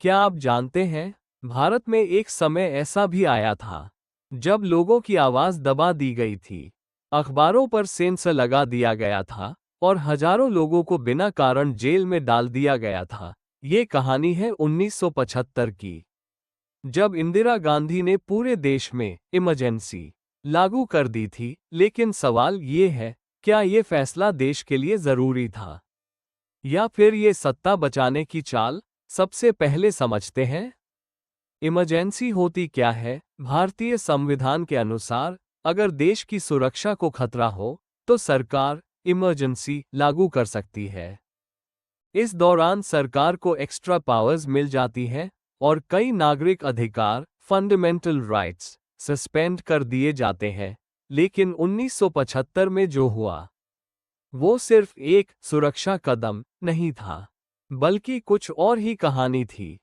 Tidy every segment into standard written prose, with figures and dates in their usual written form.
क्या आप जानते हैं, भारत में एक समय ऐसा भी आया था जब लोगों की आवाज दबा दी गई थी, अखबारों पर सेंसर लगा दिया गया था और हजारों लोगों को बिना कारण जेल में डाल दिया गया था। ये कहानी है 1975 की, जब इंदिरा गांधी ने पूरे देश में इमरजेंसी लागू कर दी थी। लेकिन सवाल ये है, क्या ये फैसला देश के लिए जरूरी था या फिर ये सत्ता बचाने की चाल? सबसे पहले समझते हैं, इमरजेंसी होती क्या है। भारतीय संविधान के अनुसार अगर देश की सुरक्षा को खतरा हो तो सरकार इमरजेंसी लागू कर सकती है। इस दौरान सरकार को एक्स्ट्रा पावर्स मिल जाती हैं और कई नागरिक अधिकार फंडामेंटल राइट्स सस्पेंड कर दिए जाते हैं। लेकिन 1975 में जो हुआ वो सिर्फ एक सुरक्षा कदम नहीं था, बल्कि कुछ और ही कहानी थी।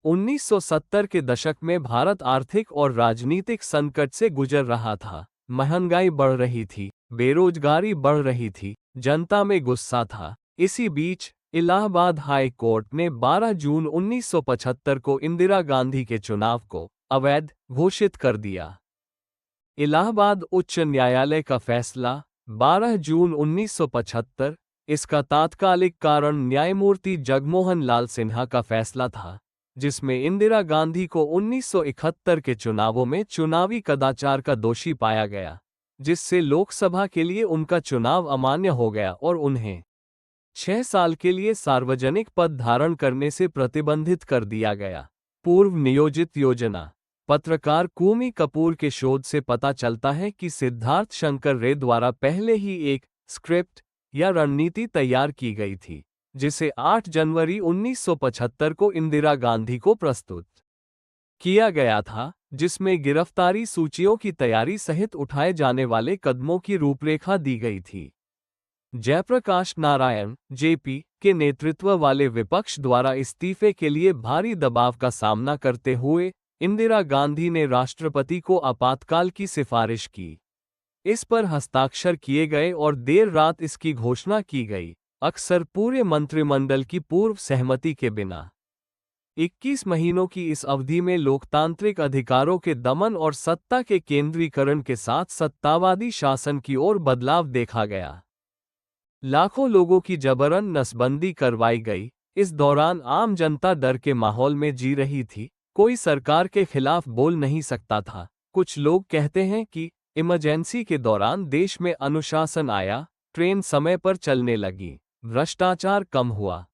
1970 के दशक में भारत आर्थिक और राजनीतिक संकट से गुजर रहा था। महंगाई बढ़ रही थी, बेरोजगारी बढ़ रही थी, जनता में गुस्सा था। इसी बीच इलाहाबाद हाई कोर्ट ने 12 जून 1975 को इंदिरा गांधी के चुनाव को अवैध घोषित कर दिया। इलाहाबाद उच्च न्यायालय का फैसला 12 जून 1975। इसका तात्कालिक कारण न्यायमूर्ति जगमोहन लाल सिन्हा का फैसला था, जिसमें इंदिरा गांधी को 1971 के चुनावों में चुनावी कदाचार का दोषी पाया गया, जिससे लोकसभा के लिए उनका चुनाव अमान्य हो गया और उन्हें 6 साल के लिए सार्वजनिक पद धारण करने से प्रतिबंधित कर दिया गया। पूर्व नियोजित योजना। पत्रकार कूमी कपूर के शोध से पता चलता है कि सिद्धार्थ शंकर रे द्वारा पहले ही एक स्क्रिप्ट या रणनीति तैयार की गई थी, जिसे 8 जनवरी 1975 को इंदिरा गांधी को प्रस्तुत किया गया था, जिसमें गिरफ्तारी सूचियों की तैयारी सहित उठाए जाने वाले कदमों की रूपरेखा दी गई थी। जयप्रकाश नारायण जेपी के नेतृत्व वाले विपक्ष द्वारा इस्तीफे के लिए भारी दबाव का सामना करते हुए इंदिरा गांधी ने राष्ट्रपति को आपातकाल की सिफारिश की। इस पर हस्ताक्षर किए गए और देर रात इसकी घोषणा की गई, अक्सर पूरे मंत्रिमंडल की पूर्व सहमति के बिना। 21 महीनों की इस अवधि में लोकतांत्रिक अधिकारों के दमन और सत्ता के केंद्रीकरण के साथ सत्तावादी शासन की ओर बदलाव देखा गया। लाखों लोगों की जबरन नसबंदी करवाई गई। इस दौरान आम जनता डर के माहौल में जी रही थी, कोई सरकार के खिलाफ बोल नहीं सकता था। कुछ लोग कहते हैं कि इमरजेंसी के दौरान देश में अनुशासन आया, ट्रेन समय पर चलने लगी, भ्रष्टाचार कम हुआ।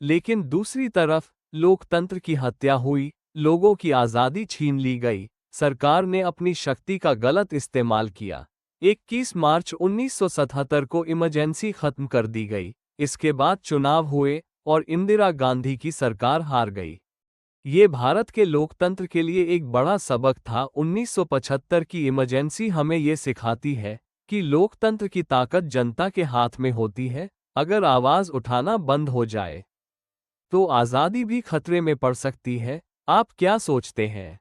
लेकिन दूसरी तरफ लोकतंत्र की हत्या हुई, लोगों की आज़ादी छीन ली गई, सरकार ने अपनी शक्ति का गलत इस्तेमाल किया। 21 मार्च 1977 को इमरजेंसी खत्म कर दी गई। इसके बाद चुनाव हुए और इंदिरा गांधी की सरकार हार गई। ये भारत के लोकतंत्र के लिए एक बड़ा सबक था। 1975 की इमरजेंसी हमें ये सिखाती है कि लोकतंत्र की ताकत जनता के हाथ में होती है। अगर आवाज उठाना बंद हो जाए तो आज़ादी भी खतरे में पड़ सकती है। आप क्या सोचते हैं?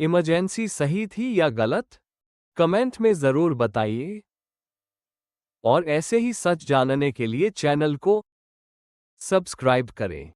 इमरजेंसी सही थी या गलत? कमेंट में ज़रूर बताइए। और ऐसे ही सच जानने के लिए चैनल को सब्सक्राइब करें।